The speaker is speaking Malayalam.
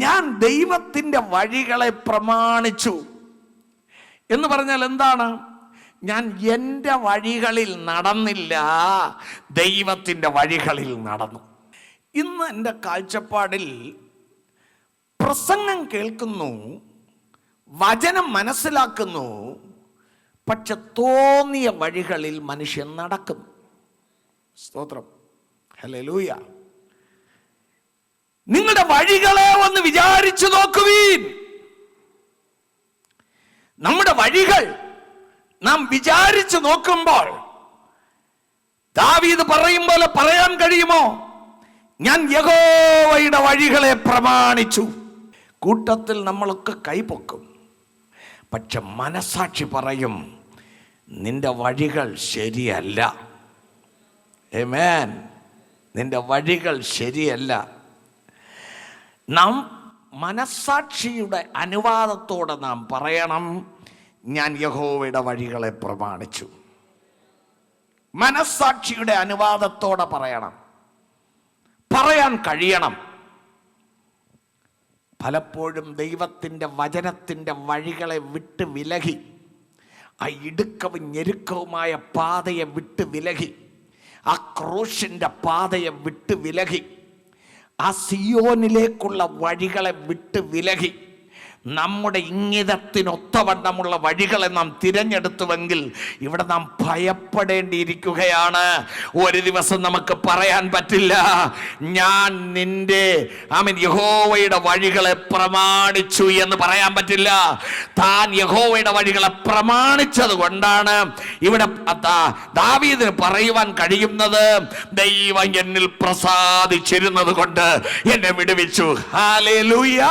ഞാൻ ദൈവത്തിൻ്റെ വഴികളെ പ്രമാണിച്ചു എന്ന് പറഞ്ഞാൽ എന്താണ്? ഞാൻ എൻ്റെ വഴികളിൽ നടന്നില്ല, ദൈവത്തിൻ്റെ വഴികളിൽ നടന്നു. ഇന്ന് എൻ്റെ കാഴ്ചപ്പാടിൽ പ്രസംഗം കേൾക്കുന്നു, വചനം മനസ്സിലാക്കുന്നു, പക്ഷെ തോന്നിയ വഴികളിൽ മനുഷ്യൻ നടക്കുന്നു. സ്തോത്രം, ഹല്ലേലൂയ. നിങ്ങളുടെ വഴികളെ ഒന്ന് വിചാരിച്ചു നോക്കുവീൻ. നമ്മുടെ വഴികൾ നാം വിചാരിച്ചു നോക്കുമ്പോൾ ദാവീദ് പറയും പോലെ പറയാൻ കഴിയുമോ? ഞാൻ യഹോവയുടെ വഴികളെ പ്രമാണിച്ചു. കൂട്ടത്തിൽ നമ്മളൊക്കെ കൈപൊക്കും, പക്ഷെ മനസാക്ഷി പറയും നിന്റെ വഴികൾ ശരിയല്ല. ആമേൻ. നിന്റെ വഴികൾ ശരിയല്ല. നാം മനസാക്ഷിയുടെ അനുവാദത്തോടെ നാം പറയണം, ഞാൻ യഹോവയുടെ വഴികളെ പ്രമാണിച്ചു. മനസാക്ഷിയുടെ അനുവാദത്തോടെ പറയണം, പറയാൻ കഴിയണം. പലപ്പോഴും ദൈവത്തിൻ്റെ വചനത്തിൻ്റെ വഴികളെ വിട്ട് വിലകി, ആ ഇടുക്കവും ഞെരുക്കവുമായ പാതയെ വിട്ട് വിലകി, ആ ക്രൂശിൻ്റെ പാതയെ വിട്ട് വിലകി, ആ സിയോനിലേക്കുള്ള വഴികളെ വിട്ട് വിലകി, നമ്മുടെ ഇംഗിതത്തിനൊത്തവണ്ണമുള്ള വഴികളെ നാം തിരഞ്ഞെടുത്തുവെങ്കിൽ ഇവിടെ നാം ഭയപ്പെടേണ്ടിയിരിക്കുകയാണ്. ഒരു ദിവസം നമുക്ക് പറയാൻ പറ്റില്ല, ഞാൻ നിന്റെ യഹോവയുടെ വഴികളെ പ്രമാണിച്ചു എന്ന് പറയാൻ പറ്റില്ല. താൻ യഹോവയുടെ വഴികളെ പ്രമാണിച്ചത് കൊണ്ടാണ് ഇവിടെ ദാവീദിന് പറയുവാൻ കഴിയുന്നത്, ദൈവം എന്നിൽ പ്രസാദിച്ചിരുന്നത് കൊണ്ട് എന്നെ വിടുവിച്ചു. ഹല്ലേലൂയ.